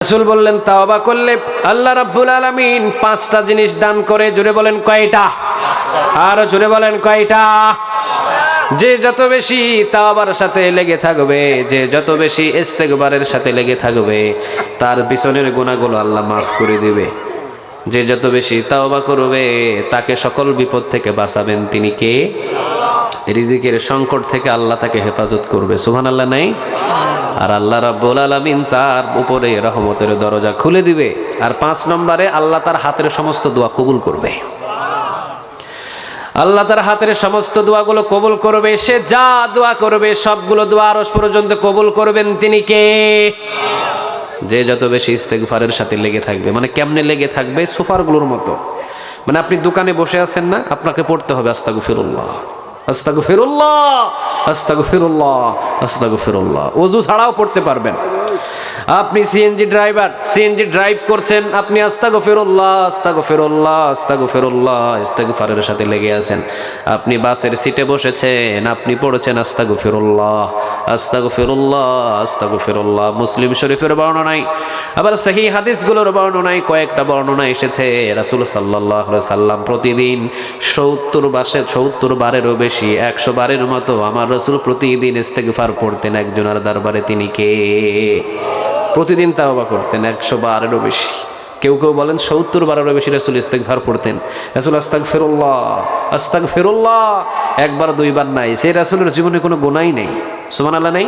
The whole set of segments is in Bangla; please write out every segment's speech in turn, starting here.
রাসূল বললেন তাওবা করলে আল্লাহ রাব্বুল আলামিন পাঁচটা জিনিস দান করে। জোরে বলেন কয়টা? আরো জোরে বলেন কয়টা? যে যত বেশি তাওবার সাথে লেগে থাকবে, যে যত বেশি ইস্তেগফারের সাথে লেগে থাকবে, তার পিছনের গুনাহগুলো আল্লাহ মাফ করে দিবে। যে যত বেশি তাওবা করবে তাকে সকল বিপদ থেকে বাঁচাবেন তিনি কে? রিজিকের সংকট থেকে আল্লাহ তাকে হেফাজত করবে। সুবহানাল্লাহ নাই? আর আল্লাহ রাব্বুল আলামিন তার উপরে রহমতের দরজা খুলে দিবে। আর 5 নম্বরে আল্লাহ তার হাতের সমস্ত দোয়া কবুল করবে। আল্লাহ তার হাতের সমস্ত দোয়াগুলো কবুল করবে। সে যা দোয়া করবে সবগুলো দোয়া আরশ পর্যন্ত কবুল করবেন তিনি কে? যে যত বেশি ইস্তেগফারের সাথে লেগে থাকবে। মানে কেমনে লেগে থাকবে? সুফারগুলোর মতো। মানে আপনি দোকানে বসে আছেন না, আপনাকে পড়তে হবে আস্তাগফিরুল্লাহ, আস্তাগফিরুল্লাহ, আস্তাগফিরুল্লাহ, আস্তাগফিরুল্লাহ। ওযু ছাড়াও পড়তে পারবেন। আপনি সিএনজি ড্রাইভার, সিএনজি ড্রাইভ করছেন, আপনি আস্তাগফিরুল্লাহ, আস্তাগফিরুল্লাহ, আস্তাগফিরুল্লাহ ইস্তেগফারের সাথে লেগে আছেন। আপনি বাসের সিটে বসেছেন, আপনি পড়ছেন আস্তাগফিরুল্লাহ, আস্তাগফিরুল্লাহ, আস্তাগফিরুল্লাহ। মুসলিম শরীফের বর্ণনায়, আবার সহিহ হাদিসগুলোর বর্ণনায় কয়েকটা বর্ণনা এসেছে রাসূল সাল্লাল্লাহু আলাইহি সাল্লাম প্রতিদিন 70 বারেরও বেশি, 100 বারের মতো আমার রাসূল প্রতিদিন ইস্তেগফার পড়তেন। একজনের দরবারে তিনি কে? প্রতিদিন তাওবা করতেন 100 বারেরও বেশি। কেউ কেউ বলেন 70 বারেরও বেশি রাসূল ইস্তেগফার পড়তেন। রাসূল আস্তাগফিরুল্লাহ, আস্তাগফিরুল্লাহ একবার দুইবার নাই। সেই রাসূলের জীবনে কোনো গুনাহই নেই। সুবহানাল্লাহ নাই?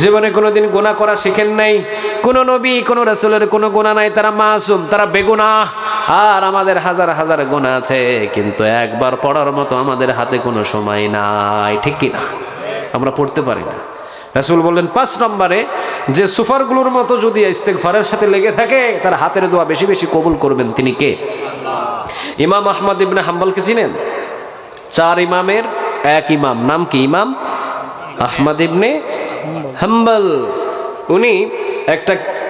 জীবনে কোনোদিন গুনাহ করা শিখেন নাই। কোন নবী কোন রাসূলের কোনো গুনাহ নাই, তারা মাসুম, তারা বেগুনাহ। আর আমাদের হাজার হাজার গুনাহ আছে, কিন্তু একবার পড়ার মতো আমাদের হাতে কোনো সময় নাই। ঠিক কি না? আমরা পড়তে পারি না। রাসূল বললেন 5 নম্বরে, যে সুফারগুলোর মতো যদি ইস্তেগফারের সাথে লেগে থাকে তার হাতের দোয়া বেশি বেশি কবুল করবেন তিনি কে? ইমাম আহমদ ইবনে হাম্বলকে চিনেন? 4 ইমামের এক ইমাম। নাম কি? ইমাম আহমদ ইবনে হাম্বল।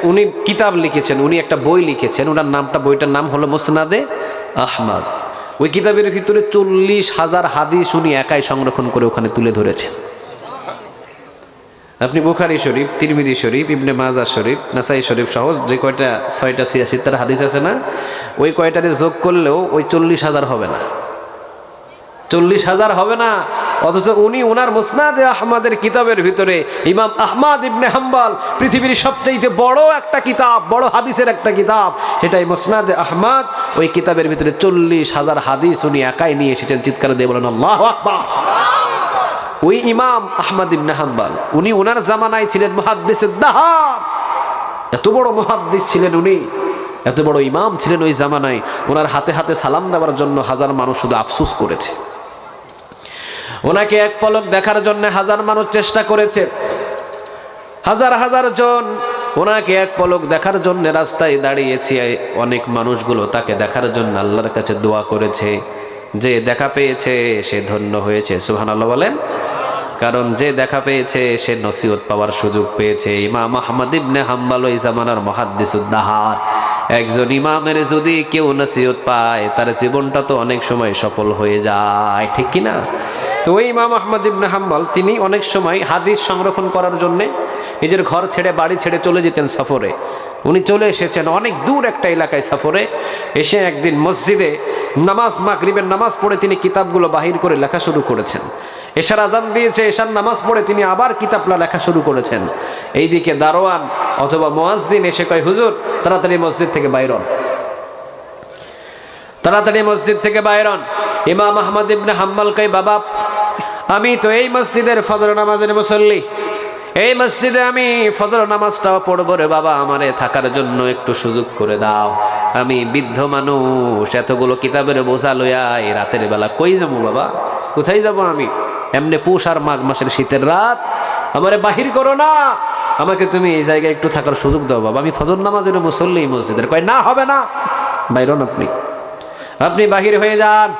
উনি কিতাব লিখেছেন, উনি একটা বই লিখেছেন। ওনার নামটা, বইটার নাম হলো মুসনাদে আহমদ। ওই কিতাবের ভিতরে 40,000 হাদিস উনি একাই সংরক্ষণ করে ওখানে তুলে ধরেছেন। আপনি বুখারী শরীফ, তিরমিজি শরীফ, ইবনে মাজাহ শরীফ, নাসাই শরীফ সহ যে কয়টা 6টা 86টা হাদিস আছে না, ওই কয়টারে যোগ করলেও ওই 40,000 হবে না, 40,000 হবে না। অথচ উনি ওনার মুসনাদে আহমদের কিতাবের ভিতরে ইমাম আহমদ ইবনে হাম্বল পৃথিবীর সবচেয়ে বড় একটা কিতাব, বড় হাদিসের একটা কিতাব, সেটাই মুসনাদে আহমদ। ওই কিতাবের ভিতরে 40,000 হাদিস উনি একাই নিয়ে এসেছেন। চিৎকার দিয়ে বলেন আল্লাহু আকবার। ওই ইমাম আহমদ ইবনে হাম্বল, উনি ওনার জামানায় ছিলেন মুহাদ্দিসুদ দাহার। এত বড় মুহাদ্দিস ছিলেন উনি, এত বড় ইমাম ছিলেন ওই জামানায়। ওনার হাতে হাতে সালাম দেওয়ার জন্য হাজার মানুষ শুধু আফসোস করেছে। ওনাকে এক পলক দেখার জন্য হাজার মানুষ চেষ্টা করেছে। হাজার হাজার জন ওনাকে এক পলক দেখার জন্য রাস্তায় দাঁড়িয়েছে। অনেক মানুষগুলো তাকে দেখার জন্য আল্লাহর কাছে দোয়া করেছে। যে দেখা পেয়েছে সে ধন্য হয়েছে। সুবহানাল্লাহ বলেন। কারণ যে দেখা পেয়েছে সে নসিহত পাওয়ার সুযোগ পেয়েছে। ইমাম আহমদ ইবনে হাম্বল ওই জামানার মুহাদ্দিসুদ দাহার। একজন ইমামের যদি কেউ নসিহত পায় তার জীবনটা তো অনেক সময় সফল হয়ে যায়। ঠিক কি না? তো ওই ইমাম আহমদ ইবনে হাম্বল তিনি অনেক সময় হাদিস সংরক্ষণ করার জন্য নিজের ঘর ছেড়ে, বাড়ি ছেড়ে চলে যেতেন সফরে। উনি চলে এসেছেন অনেক দূর একটা এলাকায় সফরে। এসে একদিন মসজিদে নামাজ, মাগরিবের নামাজ পড়ে তিনি কিতাবগুলো বাহির করে লেখা শুরু করেছেন। এশার আজান দিয়েছে, এশার নামাজ পড়ে তিনি আবার কিতাবলা লেখা শুরু করেছেন। এইদিকে দারোয়ান অথবা মুয়াজ্জিন এসে কয়, হুজুর তাড়াতাড়ি মসজিদ থেকে বাইর হন, তাড়াতাড়ি মসজিদ থেকে বাইর হন। ইমাম আহমদ ইবনে হাম্বল কয়, বাবা আমি তো এই মসজিদের ফজর নামাজের মুসল্লি, এই মসজিদে আমি ফজর নামাজটাও পড়বো রে বাবা, আমারে থাকার জন্য একটু সুযোগ করে দাও। আমি বৃদ্ধ মানুষ, এতগুলো কিতাবের বোঝা লইয়া এই রাতের বেলা কই যাবো বাবা, কোথায় যাব আমি? এমনি পৌষ আর মাঘ মাসের শীতের রাত, আমারে বাহির করো না, আমাকে তুমি এই জায়গায় একটু থাকার সুযোগ দাও বাবা, আমি ফজর নামাজের মুসল্লি মসজিদের। কয় না, হবে না, বাইরন আপনি বাহির হয়ে যান।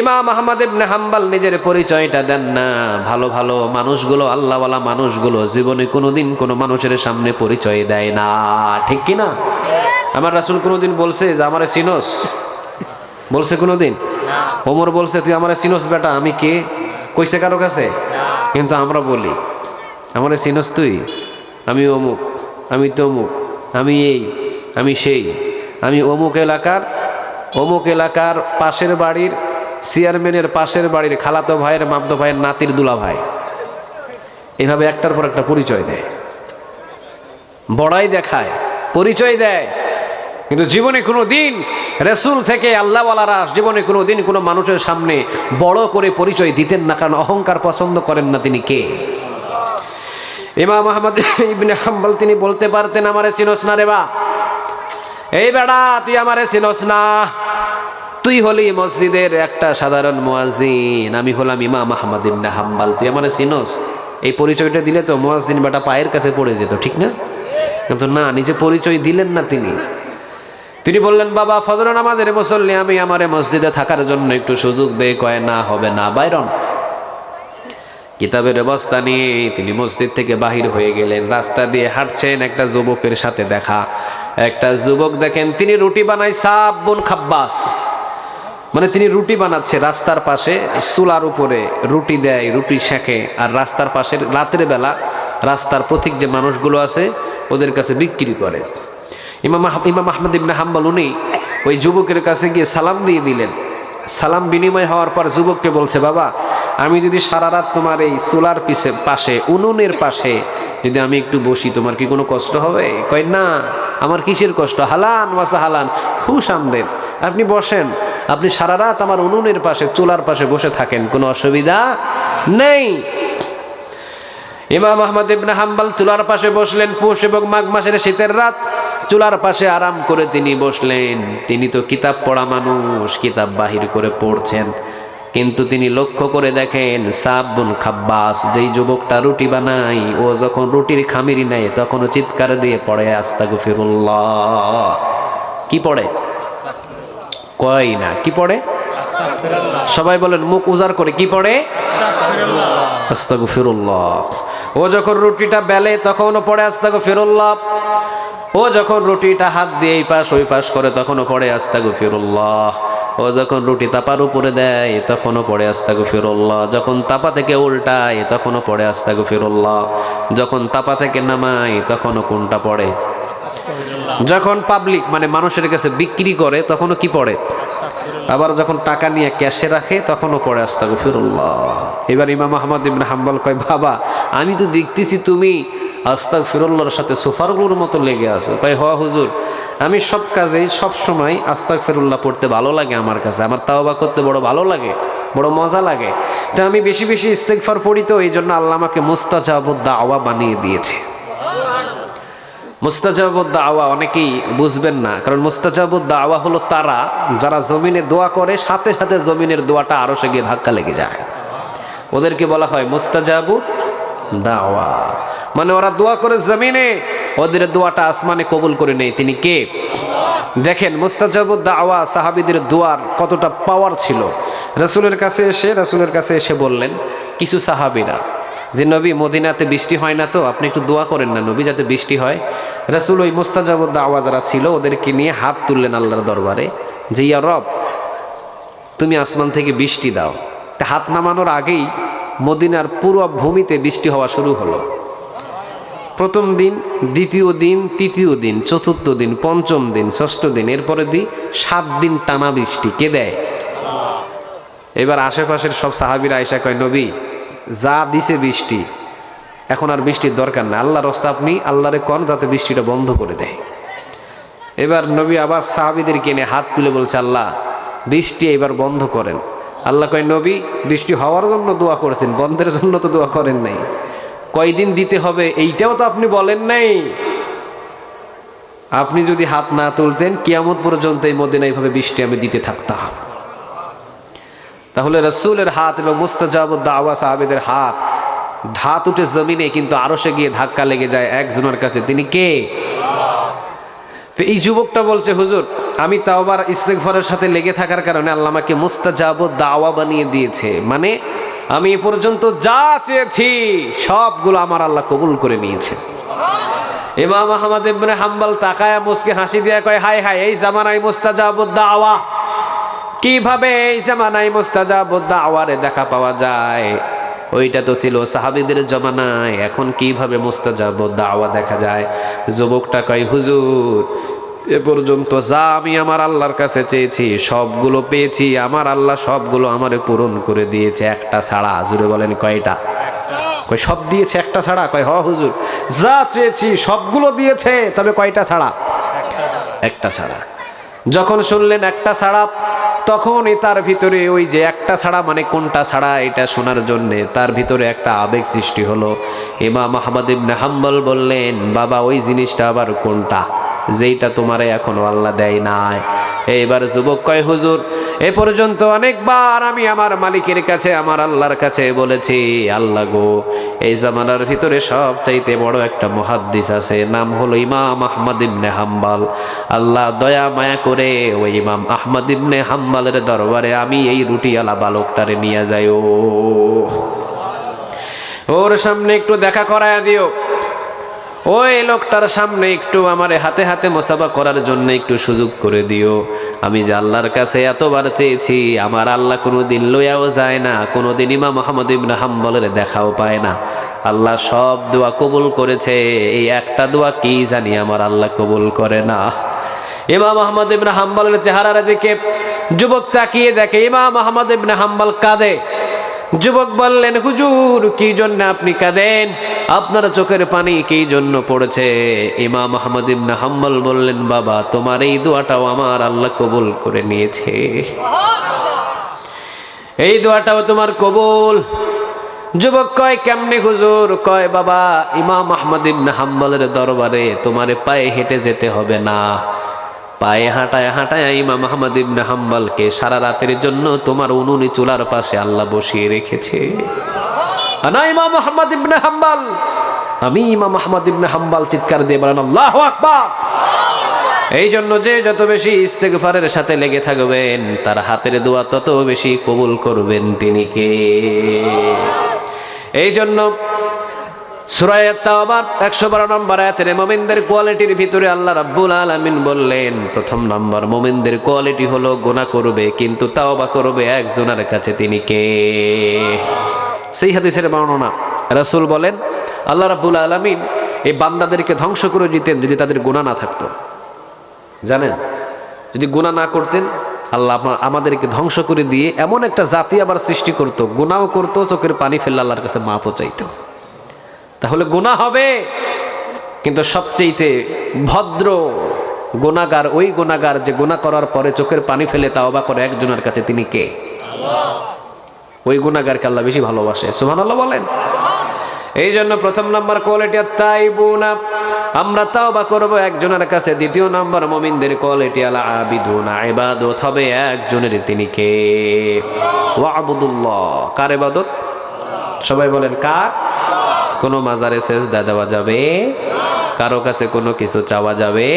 ইমাম আহমদ ইবনে হাম্বল নিজের পরিচয়টা দেন না। ভালো ভালো মানুষগুলো, আল্লাহওয়ালা মানুষগুলো জীবনে কোনোদিন কোনো মানুষের সামনে পরিচয় দেয় না। ঠিক কি না? আমার রাসূল কোনোদিন বলছে যে আমারে চিনোস? বলছে কোনোদিন? ওমর বলছে তুই আমারে চিনোস বেটা? আমি কে কইছে কারো কাছে? কিন্তু আমরা বলি আমারে চিনোস তুই? আমি অমুক, আমি তমুক, আমি এই, আমি সেই, আমি অমুক এলাকার পাশের বাড়ির চেয়ারম্যানের পাশের বাড়ির খালাতো ভাইয়ের মামতো ভাইয়ের নাতির দুলা ভাই। এভাবে একটার পর একটা পরিচয় দেয়, বড়াই দেখায়, পরিচয় দেয়। কিন্তু জীবনে কোনো দিন রাসূল থেকে আল্লাহওয়ালারা জীবনে কোনো দিন কোনো মানুষের সামনে বড় করে পরিচয় দিতেন না, কারণ অহংকার পছন্দ করেন না। তিনি কে? ইমাম আহমদ ইবনে হাম্বল তিনি বলতে পারতেন, আমারে চিনোস না রে বা, এই বেড়া তুই আমারে চিনোস না, তুই হলি মসজিদের একটা সাধারণ মুয়াজ্জিন, আমি হলাম ইমাম আহমদ ইবনে হাম্বল, তুই আমারে চিনোস? এই পরিচয়টা দিলে তো মুয়াজ্জিন বেটা পায়ের কাছে পড়ে যেত, ঠিক না? কিন্তু না, নিজে পরিচয় দিলেন না। তিনি বললেন, বাবা ফজর নামাজের মুসল্লি আমি, আমারে মসজিদে থাকার জন্য একটু সুযোগ দে। কয় না, হবে না, বাইরন। কিতাবের বস্তা নিয়ে তিনি মসজিদ থেকে বাহির হয়ে গেলেন। রাস্তা দিয়ে হাঁটছেন, একটা যুবকের সাথে দেখা। একটা যুবক দেখেন তিনি রুটি বানায়, সাবুন খাব্বাস, মানে তিনি রুটি বানাচ্ছে রাস্তার পাশে, চুলার উপরে রুটি দেয়, রুটি শেখে, আর রাস্তার পাশে রাতের বেলা রাস্তার পথিক যে মানুষগুলো আছে ওদের কাছে বিক্রি করে। ইমাম আহমদ ইবনে হাম্বল উনি ওই যুবকের কাছে গিয়ে সালাম দিয়ে দিলেন। সালাম বিনিময় হওয়ার পর যুবককে বলছে, বাবা আমি যদি সারা রাত তোমার এই চুলার পাশে উনুনের পাশে যদি আমি একটু বসি, তোমার কি কোনো কষ্ট হবে? কয় না, আমার কিসের কষ্ট, হালান ওয়াসা হালান, খুশ আমদেদ, আপনি বসেন, আপনি সারা রাত আমার উনুনের পাশে চুলার পাশে বসে থাকেন, কোনো অসুবিধা নেই। ইমাম আহমদ ইবনে হাম্বল চুলার পাশে বসলেন। পৌষ এবং মাঘ মাসের শীতের রাত, চুলার পাশে আরাম করে তিনি বসলেন। তিনি তো কিতাব পড়া মানুষ, কিতাব বাহির করে পড়ছেন, কিন্তু তিনি লক্ষ্য করে দেখেন সাবুন খাব্বাস, যেই যুবকটা রুটি বানায়, ও যখন রুটির খামিরি নেয় তখন চিৎকার দিয়ে পড়ে আস্তাগফিরুল্লাহ। কি পড়ে? কয় না, কি পড়ে? সবাই বলেন মুখ উজাড় করে, কি পড়ে? আস্তাগফিরুল্লাহ। ও যখন রুটিটা বেলে তখনও পড়ে আস্তাগফিরুল্লাহ। ও যখন রুটিটা হাত দিয়ে এই পাশ ওই পাশ করে তখনও পড়ে আস্তাগফিরুল্লাহ। ও যখন রুটি তাপার উপরে দেয় তখনও পড়ে আস্তাগফিরুল্লাহ। যখন তাপা থেকে উল্টায় তখনও পড়ে আস্তাগফিরুল্লাহ। যখন তাপা থেকে নামায় তখনও কোনটা পড়ে? যখন পাবলিক মানে মানুষের কাছে বিক্রি করে তখনও কি পড়ে? আবার যখন টাকা নিয়ে ক্যাশে রাখে তখনও পড়ে আস্তাগফিরুল্লাহ। এবার ইমাম আহমদ ইবনে হাম্বল কয়, বাবা আমি তো দেখতেছি তুমি আস্তাগফিরুল্লাহর সাথে সুফারগুলোর মতো লেগে আছো। কয়, হ হুজুর, আমি সব কাজেই সব সময় আস্তাগফিরুল্লাহ পড়তে ভালো লাগে, আমার কাছে আমার তাওবা করতে বড় ভালো লাগে, বড় মজা লাগে। তো আমি বেশি বেশি ইস্তেগফার পড়ি, তো এই জন্য আল্লাহ আমাকে মুস্তাজাবুদ দাওয়া বানিয়ে দিয়েছে। মুস্তাজাবুদ দাওয়া অনেকেই বুঝবেন না, কারণ মুস্তাজাবুদ দাওয়া হলো তারা যারা জমিনে দোয়া করে সাথে সাথে জমিনের দোয়াটা আরশে গিয়ে ধাক্কা লেগে যায়, ওদেরকে বলা হয় মুস্তাজাবুদ দাওয়া। মানে ওরা দোয়া করে জমিনে, ওদের দোয়াটা আসমানে কবুল করে নেয়। তিনি কে? দেখেন মুস্তাজাবুদ দাওয়া সাহাবীদের দোয়ার কতটা পাওয়ার ছিল। রাসূলের কাছে এসে বললেন কিছু সাহাবীরা যে, নবী মদিনাতে বৃষ্টি হয় না, তো আপনি একটু দোয়া করেন না নবী, যাতে বৃষ্টি হয়। রাসূল ওই মুস্তাজাবুদ দাওয়া যারা ছিল ওদেরকে নিয়ে হাত তুললেন আল্লাহর দরবারে, যে ইয়া রব তুমি আসমান থেকে বৃষ্টি দাও। হাত নামানোর আগেই মদিনার পুরো ভূমিতে বৃষ্টি হওয়া শুরু হলো। প্রথম দিন, দ্বিতীয় দিন, তৃতীয় দিন, চতুর্থ দিন, পঞ্চম দিন, ষষ্ঠ দিন, এরপরে 7 দিন টানা বৃষ্টি। কে দেয়? এবার আশেপাশের সব সাহাবীরা আয়েশা কয়, নবী যা দিছে বৃষ্টি, এখন আর বৃষ্টির দরকার না, আল্লাহর রাস্তা আপনি আল্লাহরে কোন যাতে বৃষ্টিটা বন্ধ করে দেয়। এবার নবী আবার সাহাবীদেরকে এনে হাত তুলে বলছে, আল্লাহ বৃষ্টি এবার বন্ধ করেন। আল্লাহ কয়, নবী বৃষ্টি হওয়ার জন্য দোয়া করেছেন, বন্ধের জন্য তো দোয়া করেন নাই। কয়দিন দিতে হবে এইটাও তো আপনি বলেন নাই। আপনি যদি হাত না তুলতেন কিয়ামত পর্যন্ত এই মদিনা এইভাবে বৃষ্টি আমি দিতে থাকতাম। তাহলে রাসূলের হাত এবং মুস্তাজাবুদ দাওয়া সাহাবীদের হাত উঠে জমিনে, কিন্তু আরশে গিয়ে ধাক্কা লেগে যায় একজনের কাছে। তিনি কে? তো এই যুবকটা বলছে, হুজুর আমি তাওবার ইস্তেগফারের সাথে লেগে থাকার কারণে আল্লাহ আমাকে মুস্তাজাবুদ দাওয়া বানিয়ে দিয়েছে, মানে আমি এ পর্যন্ত যা চেয়েছি সবগুলো আমার আল্লাহ কবুল করে নিয়েছে। ইমাম আহমদ ইবনে হাম্বল তাকায়া মুস্কি হাসি দিয়ে কয়, হায় হায়, এই জামানায় মুস্তাজাবুদ দাওয়া, কিভাবে এই জামানায় মুস্তাজাবুদ দাওয়ারে দেখা পাওয়া যায়? ওইটা তো ছিল সাহাবীদের জমানায়, এখন কিভাবে মুস্তাজাব দাওয়া দেখা যায়। যুবকটা কয়, হুজুর এ পর্যন্ত যা আমি আমার আল্লাহর কাছে চেয়েছি সবগুলো পেয়েছি, আমার আল্লাহ সবগুলো আমারে পূরণ করে দিয়েছে, একটা ছাড়া। জুড়ে বলেন কয়টা? কয় সব দিয়েছে একটা ছাড়া। কয় হ হুজুর, যা চেয়েছি সবগুলো দিয়েছে, তবে কয়টা ছাড়া? একটা ছাড়া। যখন শুনলেন একটা ছাড়া, তখনই তার ভিতরে ওই যে একটা ছাড়া মানে কোনটা ছাড়া এটা শোনার জন্য তার ভিতরে একটা আবেগ সৃষ্টি হলো। ইমাম আহমদ ইবনে হাম্বল বললেন, বাবা ওই জিনিসটা আবার কোনটা যেইটা তোমারে এখনো আল্লাহ দেয় নাই? এইবার যুবক কয়, হুজুর এ পর্যন্ত অনেকবার আমি আমার মালিকের কাছে, আমার আল্লাহর কাছে বলেছি, আল্লাহ গো, এই জামানার ভিতরে সবচাইতে বড় একটা মুহাদ্দিস আছে, নাম হলো ইমাম আহমদ ইবনে হাম্বল। আল্লাহ দয়া মায়া করে ওই ইমাম আহমদ ইবনে হাম্বলের দরবারে আমি এই রুটিওয়ালা বালকটারে নিয়ে যাই, ওর সামনে একটু দেখা করায় দিও, ওই লোকটার সামনে একটু আমারে হাতে হাতে মোসাফা করার জন্য একটু সুযোগ করে দিও। আমি যে আল্লাহর কাছে এতবার চেয়েছি, আমার আল্লাহ কোনোদিন লইয়াও যায় না, কোনোদিন ইমাম আহমদ ইবনে হাম্বলের দেখাও পায় না। আল্লাহ সব দোয়া কবুল করেছে, এই একটা দোয়া কি জানি আমার আল্লাহ কবুল করে না। ইমাম আহমদ ইবনে হাম্বলের চেহারার দিকে যুবক তাকিয়ে দেখে ইমাম আহমদ ইবনে হাম্বল কাঁদে। যুবক বললেন, হুজুর কি জন্য আপনি কাঁদেন? আপনার চোখের পানি কি জন্য পড়েছে? ইমাম আহমদ ইবনে হাম্বল বললেন, বাবা তোমার এই দোয়াটাও আমার আল্লাহ কবুল করে নিয়েছে, এই দোয়াটাও তোমার কবুল। যুবক কয়, কেমনে হুজুর? কয়, বাবা ইমাম আহমদ ইবনে হাম্বলের দরবারে তোমারে পায়ে হেঁটে যেতে হবে না, পায়ে হাঁটায় হাঁটায় ইমাম আহমদ ইবনে হাম্বলকে সারা রাতের জন্য তোমার উনুনি চুলার পাশে আল্লাহ বসিয়ে রেখেছে। আনা ইমাম আহমদ ইবনে হাম্বল, আমি ইমাম আহমদ ইবনে হাম্বল। চিৎকার দিয়ে বলেন আল্লাহু আকবার। এই জন্য যে যত বেশি ইস্তেগফারের সাথে লেগে থাকবেন, তার হাতের দোয়া তত বেশি কবুল করবেন তিনি কে। এই জন্য সূরা আত-তাওবার 112 নম্বর আয়াতের মুমিনদের কোয়ালিটির ভিতরে আল্লাহ রাব্বুল আলামিন বললেন, প্রথম নম্বর মুমিনদের কোয়ালিটি হলো গুনাহ করবে কিন্তু তাওবা করবে একজনের কাছে, তিনি কে? সেই হাদিসের বর্ণনা, রাসূল বলেন আল্লাহ রাব্বুল আলামিন এই বান্দাদেরকে ধ্বংস করে দিতেন যদি তাদের গুনাহ না থাকতো। জানেন, যদি গুনাহ না করতেন আল্লাহ আমাদেরকে ধ্বংস করে দিয়ে এমন একটা জাতি আবার সৃষ্টি করতো, গুনাহও করতো, চোখের পানি ফেললে আল্লাহর কাছে মাফও চাইতো। তাহলে গুনাহ হবে, কিন্তু সবচেয়ে ভদ্র গুনাহগার ওই গুনাহগার যে গুনাহ করার পরে চোখের পানি ফেলে তাওবা করে একজনের কাছে, তিনি কে? আল্লাহ। ওই গুনাহগারকে আল্লাহ বেশি ভালোবাসে। সুবহানাল্লাহ বলেন। এই জন্য প্রথম নাম্বার কোয়ালিটি আত-তাইবুনা, আমরা তাওবা করব একজনের কাছে। দ্বিতীয় নাম্বার মুমিনদের কোয়ালিটি আল আবিদুনা, ইবাদত হবে একজনের, তিনি কে? ওয়া'বুদুল্লাহ। কার ইবাদত? সবাই বলেন কার? কোনো মাজারে সেজদা দেওয়া যাবে? কারো কাছে কোনো কিছু চাওয়া যাবে?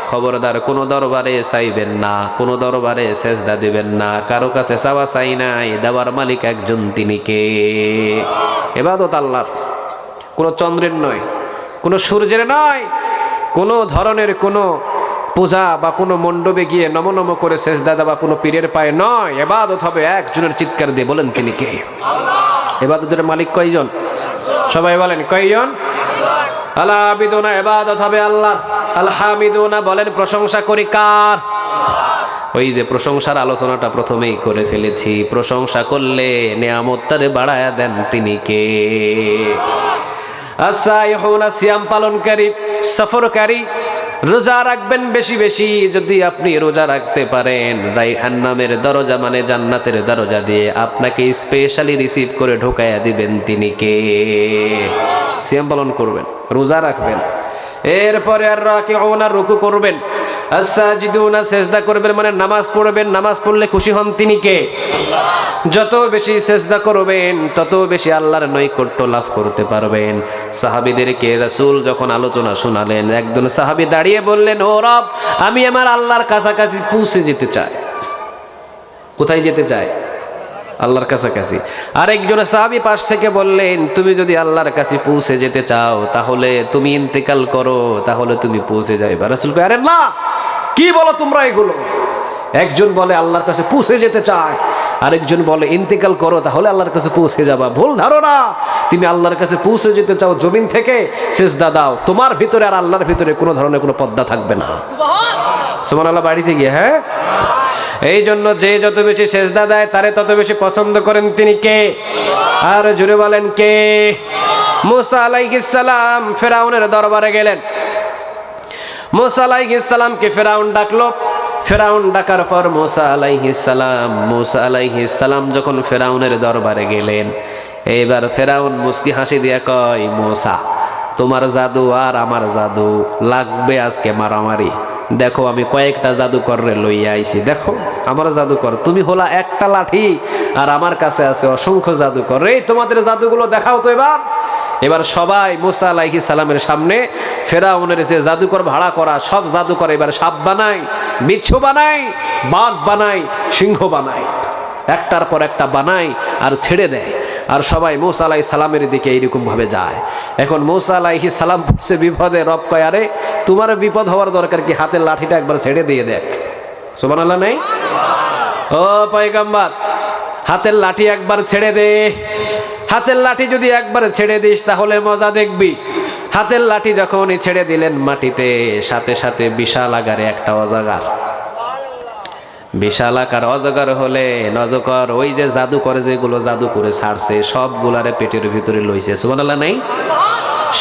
খবরদার কোনো দরবারে চাইবেন না, কোনো দরবারে সেজদা দিবেন না, কারো কাছে চাওয়া চাই নাই, দেওয়ার মালিক একজন, তিনি কে? ইবাদত আল্লাহর, কোনো চন্দ্রের নয়, কোনো সূর্যের নয়, কোনো ধরনের কোনো পূজা বা কোনো মণ্ডপে গিয়ে নম নম করে সেজদা দেওয়া কোনো পীরের পায়ে নয়। ইবাদত হবে একজনের। চিৎকার দিয়ে বলেন তিনি কে? আল্লাহ। ইবাদতের মালিক কয়জন? সবাই বলেন কয়জন? আল আবিদুনা, ইবাদত হবে আল্লাহর। আল হামিদুনা, বলেন প্রশংসা করি কার? ওই যে প্রশংসার আলোচনাটা প্রথমেই করে ফেলেছি, প্রশংসা করলে নিয়ামতটারে বাড়ায়া দেন, তিনি কে? আসাইহুনা, সিয়াম পালনকারী, সফরকারী, রোজা রাখবেন বেশি বেশি। যদি আপনি রোজা রাখতে পারেন, রাইহান নামের দরজা মানে জান্নাতের দরজা দিয়ে আপনাকে স্পেশালি রিসিভ করে ঢোকায়া দিবেন, তিনি কে? সিয়াম পালন করবেন, রোজা রাখবেন, এরপরে আর রাকিউনা, রুকু করবেন, আস-সাজিদুনা, সেজদা করবেন মানে নামাজ পড়বেন, নামাজ পড়লে খুশি হন, তিনি কে? যত বেশি সেজদা করবেন তত বেশি আল্লাহর নৈকট্য লাভ করতে পারবেন। সাহাবীদেরকে রাসূল যখন আলোচনা শোনালেন, একজন সাহাবী দাঁড়িয়ে বললেন, ও রব, আমি আমার আল্লাহর কাছাকাছি পৌঁছে যেতে চাই। কোথায় যেতে চায়? আল্লাহর কাছাকাছি। আরেকজন সাহাবী পাশ থেকে বললেন, তুমি যদি আল্লাহর কাছে পৌঁছে যেতে চাও তাহলে তুমি ইন্তেকাল করো, তাহলে তুমি পৌঁছে যাইবা। রাসূল কয়, আরে না, কি বলো তোমরা এগুলো? একজন বলে আল্লাহর কাছে পৌঁছে যেতে চায়, আরেকজন বলে ইন্তেকাল করো তাহলে আল্লাহর কাছে পৌঁছে যাবা। ভুল ধারণা। তুমি আল্লাহর কাছে পৌঁছে যেতে চাও জমিন থেকে, সেজদা দাও। তোমার ভিতরে আর আল্লাহর ভিতরে কোনো ধরনের কোনো পর্দা থাকবে না। সুবহানাল্লাহ। বাড়িতে গিয়ে হ্যাঁ, এই জন্য যে যত বেশি সেজদা দেয় তারে তত বেশি পছন্দ করেন তিনি কে? আর জুড়ে বলেন কে? মুসা আলাইহিস সালাম ফেরাউনের দরবারে গেলেন। মুসা আলাইহিস সালামকে ফেরাউন ডাকলো। ফেরাউন ডাকার পর মুসা আলাইহিস সালাম যখন ফেরাউনের দরবারে গেলেন, এইবার ফেরাউন মুস্কি হাসি দিয়ে কয়, মুসা তোমার জাদু আর আমার জাদু লাগবে আজকে মারামারি। দেখো আমি কয়েকটা জাদুকর রে লইয়া আইছি, দেখো আমার জাদুকর, তুমি হলা একটা লাঠি আর আমার কাছে আছে অসংখ্য জাদুকর। এই তোমাদের জাদুগুলো দেখাও তো এবার। এবার সবাই মুসা আলাইহিস সালামের সামনে ফেরাউনের যে জাদুকর ভাড়া করা সব জাদুকর এবার সাপ বানায়, বিচ্ছু বানায়, বাঘ বানায়, সিংহ বানায়, একটার পর একটা বানায় আর ছেড়ে দেয়। আর সবাই মুসা আলাইহিস সালামের দিকে এইরকম ভাবে যায়। এখন মুসা আলাইহিস সালাম পড়ছে বিপদে। রব কয়, আরে তোমার বিপদ হওয়ার দরকার কি, হাতের লাঠিটা একবার ছেড়ে দিয়ে দেখ। সুবহানাল্লাহ নেই? ও পয়গম্বর, হাতের লাঠি একবার ছেড়ে দে। হাতের লাঠি যদি একবার ছেড়ে দিস তাহলে মজা দেখবি। হাতের লাঠি যখনই ছেড়ে দিলেন মাটিতে, সাথে সাথে বিশাল আকারে একটা অজগর, বিশাল আকার অজগর হলে নজকর ওই যে জাদু করে যেগুলো জাদু করে ছাড়ছে সবগুলারে পেটের ভিতরে লইছে। সুবহানাল্লাহ নেই?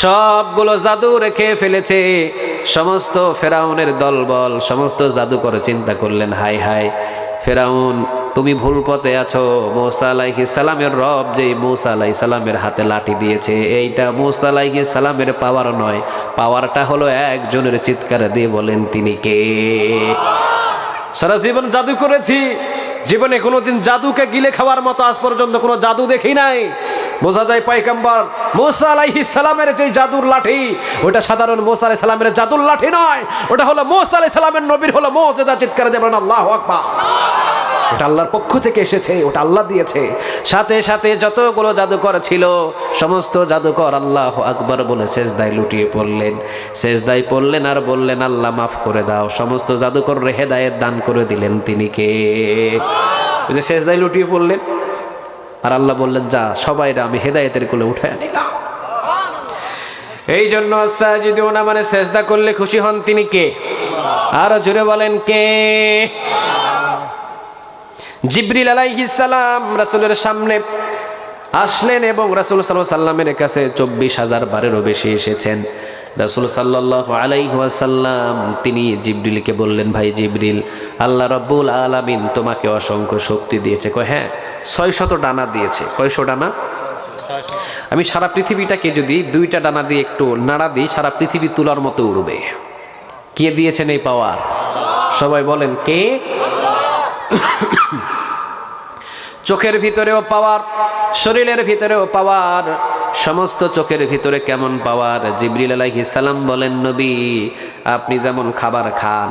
সবগুলো জাদু রেখে ফেলেছে। সমস্ত ফেরাউনের দলবল, সমস্ত জাদু করে চিন্তা করলেন, হাই হাই ফেরাউন তুমি ভুল পথে আছো। মুসা আলাইহিস সালামের রব যে মুসা আলাইহিস সালামের হাতে লাঠি দিয়েছে, এইটা মুসা আলাইহিস সালামের পাওয়ার নয়, পাওয়ারটা হলো একজনের চিৎকার দিয়ে বলেন তিনি কে? সারা জীবন জাদু করেছি, জীবনে কোনোদিন জাদুকে গিলে খাওয়ার মতো আজ পর্যন্ত কোনো জাদু দেখি নাই। বোঝা যায় পয়গম্বর মুসা আলাইহিস সালামের যে জাদুর লাঠি, ওটা সাধারণ মুসা আলাইহিস সালামের জাদুর লাঠি নয়, ওটা হলো মুসা আলাইহিস সালামের নবীর হলো মুজিজা। চিৎকার দিয়ে বলেন আল্লাহু আকবার। ওটা আল্লাহর পক্ষ থেকে এসেছে, ওটা আল্লাহ দিয়েছে। সাথে সাথে যতগুলো জাদুকর ছিল সমস্ত জাদুকর আল্লাহু আকবার বলে সেজদায় লুটিয়ে পড়লেন। সেজদায় পড়লেন আর বললেন, আল্লাহ মাফ করে দাও। সমস্ত জাদুকর হেদায়েত দান করে দিলেন তিনি কে? ওই যে সেজদায় লুটিয়ে পড়লেন আর আল্লাহ বললেন, যা সবাইরা আমি হেদায়েতের কোলে উঠায় নিলাম। এই জন্য সাজিদুনা মানে সেজদা করলে খুশি হন তিনি কে? আর জোরে বলেন কে? জিবরিল আলাইহিস সালাম রাসূলের সামনে আসলেন এবং রাসূল সাল্লাল্লাহু আলাইহি ওয়াসাল্লামের কাছে 24,000 বারেরও বেশি এসেছেন। রাসূল সাল্লাল্লাহু আলাইহি ওয়াসাল্লাম তিনি জিবরিলকে বললেন, ভাই জিবরিল, আল্লাহ রাব্বুল আলামিন তোমাকে অসংখ্য শক্তি দিয়েছে। কয় হ্যাঁ, 600 ডানা দিয়েছে। কয়শো ডানা? আমি সারা পৃথিবীটাকে যদি 2টা ডানা দিয়ে একটু নাড়া দিই, সারা পৃথিবী তুলার মতো উড়বে। কে দিয়েছেন এই পাওয়ার? সবাই বলেন কে? চোখের ভিতরেও পাওয়ার, শরীরের ভিতরেও পাওয়ার। সমস্ত চোখের ভিতরে কেমন পাওয়ার? জিবরিল আলাইহিস সালাম বলেন, নবী আপনি যেমন খাবার খান,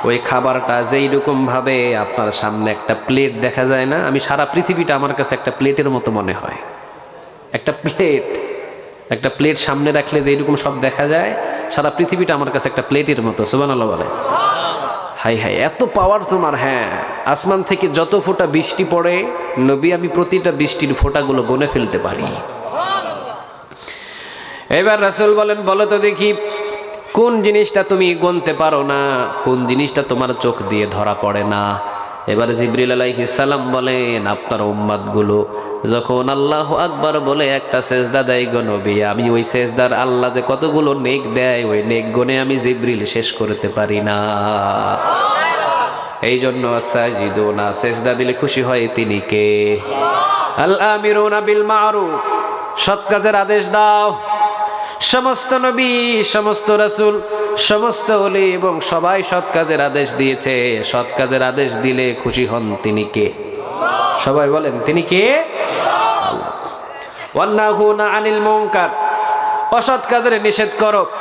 ওই খাবারটা যেই রকম ভাবে আপনার সামনে একটা প্লেট দেখা যায় না, আমি সারা পৃথিবীটা আমার কাছে একটা প্লেটের মতো মনে হয়। একটা প্লেট সামনে রাখলে যেই রকম সব দেখা যায়, সারা পৃথিবীটা আমার কাছে একটা প্লেটের মতো। সুবহানাল্লাহ বলে। হাই হাই এত পাওয়ার তোমার। হ্যাঁ, আসমান থেকে যত ফোঁটা বৃষ্টি পড়ে নবী আমি প্রতিটা বৃষ্টির ফোঁটাগুলো গুনে ফেলতে পারি। এবার রাসূল বলেন, বলো তো দেখি কোন জিনিসটা তুমি গুনতে পারো না, কোন জিনিসটা তোমার চোখ দিয়ে ধরা পড়ে না? এবার জিবরিল আলাইহিস সালাম বলেন, আপনার উম্মতগুলো যখন আল্লাহু আকবার বলে একটা সেজদা দেয় গো নবী, আমি ওই সেজদার আল্লাহ যে কতগুলো নেক দেয়, ওই নেক গুণে আমি জিবরিল শেষ করতে পারি না। এই জন্য সাজিদুনা সেজদা দিলে খুশি হয় তিনি কে? আল আমিরুনা বিল মারুফ, সৎ কাজের আদেশ দাও। সমস্ত নবী, সমস্ত রাসূল, সমস্ত ওলি এবং সবাই সৎ কাজের আদেশ দিয়েছে। সৎ কাজের আদেশ দিলে খুশি হন তিনি কে? সবাই বলেন তিনি কে? ওয়ান্নাহুনা আনিল মুনকার, অসৎ কাজের নিষেধ করো।